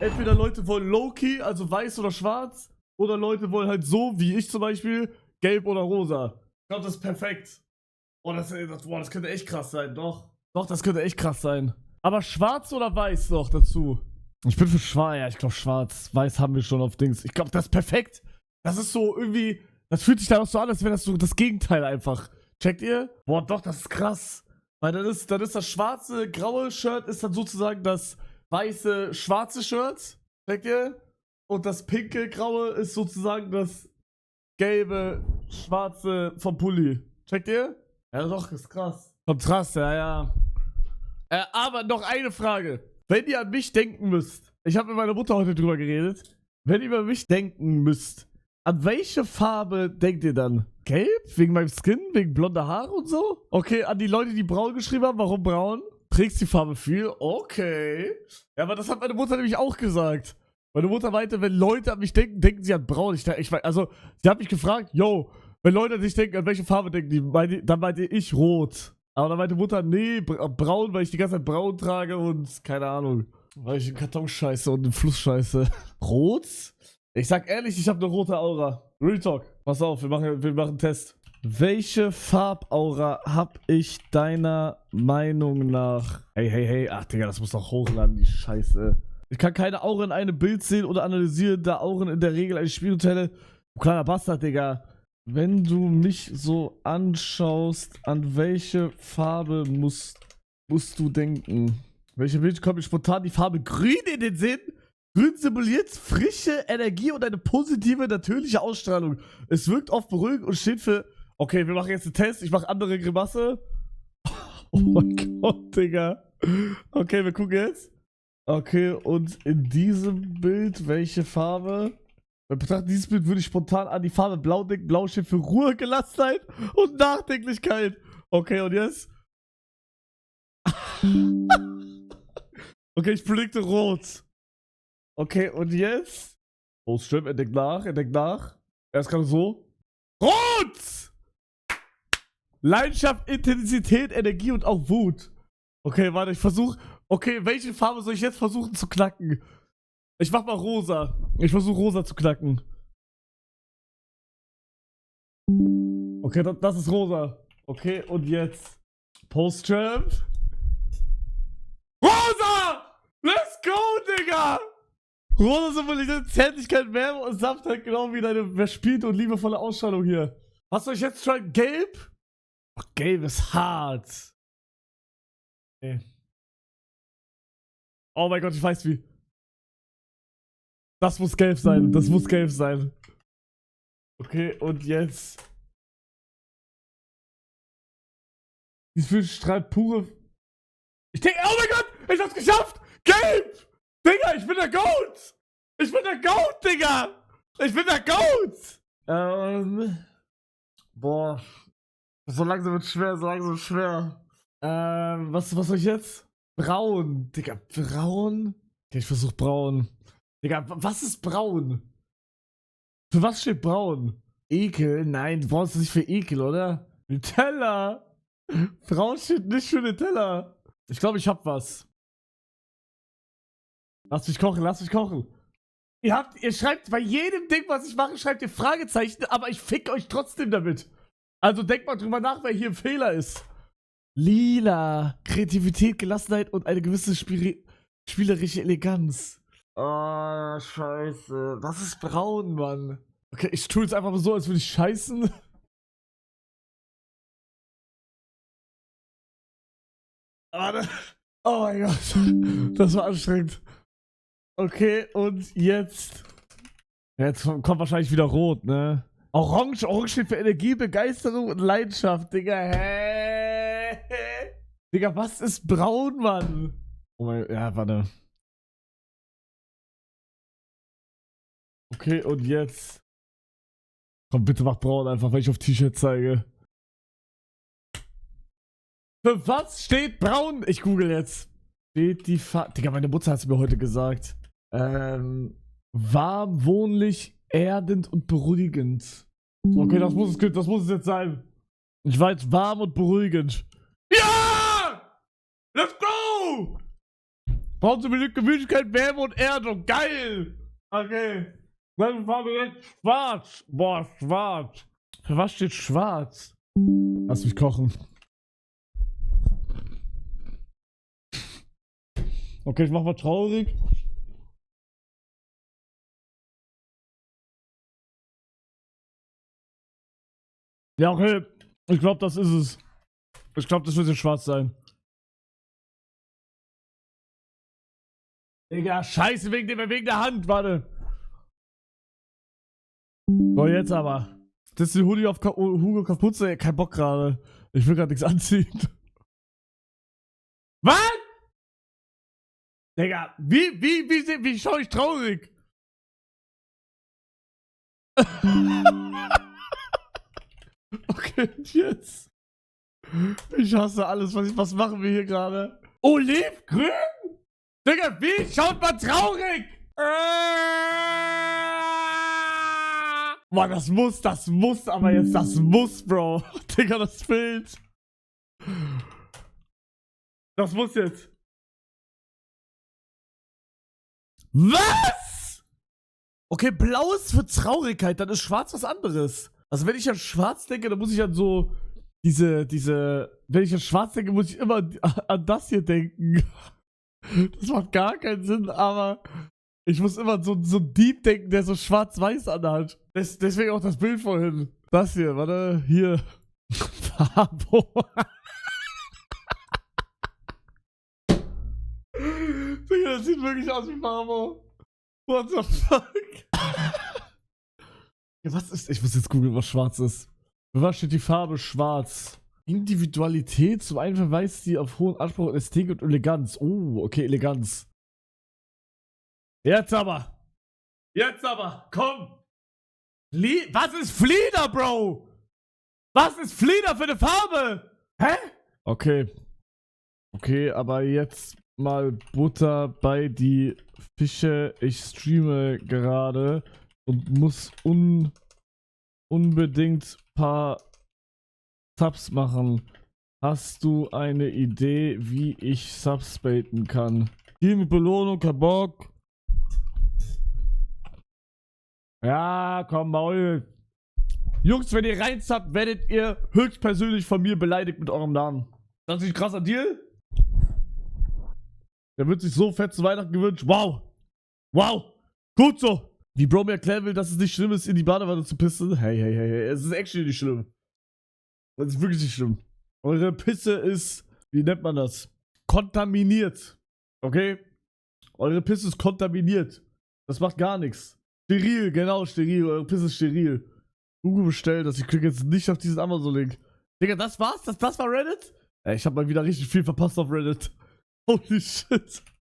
Entweder Leute wollen Low-Key, also weiß oder schwarz, oder Leute wollen halt so, wie ich zum Beispiel, gelb oder rosa. Ich glaube, das ist perfekt. Boah, das könnte echt krass sein, doch. Doch, das könnte echt krass sein. Aber schwarz oder weiß noch dazu? Ich bin für schwarz, ja, ich glaube schwarz. Weiß haben wir schon auf Dings. Ich glaube, das ist perfekt. Das ist so irgendwie, das fühlt sich dann auch so an, als wäre das so das Gegenteil einfach. Checkt ihr? Boah, doch, das ist krass. Weil dann ist das schwarze, graue Shirt ist dann sozusagen das weiße, schwarze Shirt. Checkt ihr? Und das pinke, graue ist sozusagen das gelbe, schwarze vom Pulli. Checkt ihr? Ja, doch, ist krass. Kontrast, ja, ja. Aber noch eine Frage. Wenn ihr an mich denken müsst, ich habe mit meiner Mutter heute drüber geredet, wenn ihr über mich denken müsst, an welche Farbe denkt ihr dann? Gelb? Wegen meinem Skin? Wegen blonder Haare und so? Okay, an die Leute, die braun geschrieben haben, warum braun? Trägst die Farbe viel? Okay. Ja, aber das hat meine Mutter nämlich auch gesagt. Meine Mutter meinte, wenn Leute an mich denken, denken sie an braun. Also, sie hat mich gefragt, yo, wenn Leute an sich denken, an welche Farbe denken die, dann meinte ich rot. Aber dann meinte Mutter, nee, braun, weil ich die ganze Zeit braun trage und keine Ahnung. Weil ich einen Karton scheiße und einen Fluss scheiße. Rot? Ich sag ehrlich, ich habe eine rote Aura. Real Talk. Pass auf, wir machen einen Test. Welche Farbaura hab ich deiner Meinung nach? Hey. Ach, Digga, das muss doch hochladen, die Scheiße. Ich kann keine Aura in einem Bild sehen oder analysieren, da Auren in der Regel eine Spielhotelle. Du kleiner Bastard, Digga. Wenn du mich so anschaust, an welche Farbe musst du denken? Welche Bild kommt mir spontan die Farbe Grün in den Sinn? Grün symboliert frische Energie und eine positive, natürliche Ausstrahlung. Es wirkt oft beruhigend und steht für... Okay, wir machen jetzt einen Test. Ich mache andere Grimasse. Oh mein Gott, Digga. Okay, wir gucken jetzt. Okay, und in diesem Bild, welche Farbe? Beim Betrachten dieses Bild würde ich spontan an die Farbe Blau denken. Blau steht für Ruhe, Gelassenheit und Nachdenklichkeit. Okay, und jetzt? Okay, ich predikte Rot. Okay, und jetzt? Oh, stimmt, er denkt nach. Er ist gerade so. Rot! Leidenschaft, Intensität, Energie und auch Wut. Okay, warte, ich versuche... Okay, welche Farbe soll ich jetzt versuchen zu knacken? Ich mach mal rosa. Ich versuche rosa zu knacken. Okay, das ist rosa. Okay, und jetzt Post-Trap. Rosa! Let's go, Digga! Rosa symbolisiert Zärtlichkeit, Wärme und Sanftheit, genau wie deine verspielte und liebevolle Ausstrahlung hier. Was soll ich jetzt try? Gelb? Ach, gelb ist hart. Okay. Oh mein Gott, ich weiß wie. Das muss gelb sein. Das muss gelb sein. Okay, und jetzt. Dieses strahlt pure. Ich denke, oh mein Gott, ich hab's geschafft! Gelb! Digga, ich bin der Goat! Ich bin der Goat, Digga! Ich bin der Goat! Boah. So langsam wird schwer, was soll ich jetzt? Braun. Digga, braun? Okay, ich versuch braun. Digga, was ist braun? Für was steht braun? Ekel? Nein, du brauchst es nicht für Ekel, oder? Nutella! Braun steht nicht für Nutella. Ich glaube, ich hab was. Lass mich kochen. Ihr schreibt bei jedem Ding, was ich mache, schreibt ihr Fragezeichen, aber ich fick euch trotzdem damit. Also denkt mal drüber nach, wer hier im Fehler ist. Lila. Kreativität, Gelassenheit und eine gewisse spielerische Eleganz. Oh, scheiße. Das ist braun, Mann. Okay, ich tue jetzt einfach mal so, als würde ich scheißen. Oh mein Gott. Das war anstrengend. Okay, und jetzt. Jetzt kommt wahrscheinlich wieder rot, ne? Orange steht für Energie, Begeisterung und Leidenschaft, Digga. Hä? Digga, was ist braun, Mann? Oh mein Gott, ja, warte. Okay, und jetzt. Komm, bitte mach braun einfach, weil ich auf T-Shirt zeige. Für was steht braun? Ich google jetzt. Steht die Farbe. Digga, meine Mutter hat es mir heute gesagt. Warm, wohnlich, erdend und beruhigend. Okay, das muss es jetzt sein. Ich war jetzt warm und beruhigend. Ja! Let's go! Brauchst du mit Gemütlichkeit, Wärme und Erdung. Geil! Okay. Welche Farbe jetzt? Schwarz. Boah, schwarz. Für was steht schwarz? Lass mich kochen. Okay, ich mach mal traurig. Ja, okay. Ich glaube, das ist es. Ich glaube, das wird jetzt schwarz sein. Digga, scheiße, wegen der Hand, warte. So, jetzt aber. Das ist die Hoodie auf Hugo Kapuze. Kein Bock gerade. Ich will gerade nichts anziehen. Was? Digga, wie schau ich traurig? Okay, jetzt. Ich hasse alles, was machen wir hier gerade? Olivgrün? Digga, wie schaut man traurig? Boah, das muss aber jetzt, das muss, Bro. Digga, das Bild. Das muss jetzt. Was? Okay, blau ist für Traurigkeit, dann ist schwarz was anderes. Also wenn ich an schwarz denke, dann muss ich an so wenn ich an schwarz denke, muss ich immer an das hier denken. Das macht gar keinen Sinn, aber ich muss immer so Dieb denken, der so schwarz-weiß anhat. Deswegen auch das Bild vorhin. Das hier, warte, hier. Fabo. Das sieht wirklich aus wie Fabo. What the fuck? Was ist? Ich muss jetzt googeln, was schwarz ist. Für was steht die Farbe schwarz? Individualität, zum einen verweist sie auf hohen Anspruch an Ästhetik und Eleganz. Oh, okay, Eleganz. Jetzt aber, komm. Was ist Flieder, Bro? Was ist Flieder für eine Farbe? Hä? Okay, aber jetzt mal Butter bei die Fische. Ich streame gerade und muss unbedingt paar Subs machen. Hast du eine Idee, wie ich Subs baiten kann? Hier mit Belohnung, kein Bock. Ja, komm, Maul. Jungs, wenn ihr reinsubbt, werdet ihr höchstpersönlich von mir beleidigt mit eurem Namen. Das ist ein krasser Deal. Der wird sich so fett zu Weihnachten gewünscht. Wow. Wow. Gut so. Wie Bro mir erklären will, dass es nicht schlimm ist, in die Badewanne zu pissen. Hey. Es ist actually nicht schlimm. Das ist wirklich nicht schlimm. Eure Pisse ist, wie nennt man das? Kontaminiert. Okay? Eure Pisse ist kontaminiert. Das macht gar nichts. Steril, genau, steril. Eure Pisse ist steril. Google bestellt das. Ich klicke jetzt nicht auf diesen Amazon-Link. Digga, das war's? Das war Reddit? Ey, ich hab mal wieder richtig viel verpasst auf Reddit. Holy shit.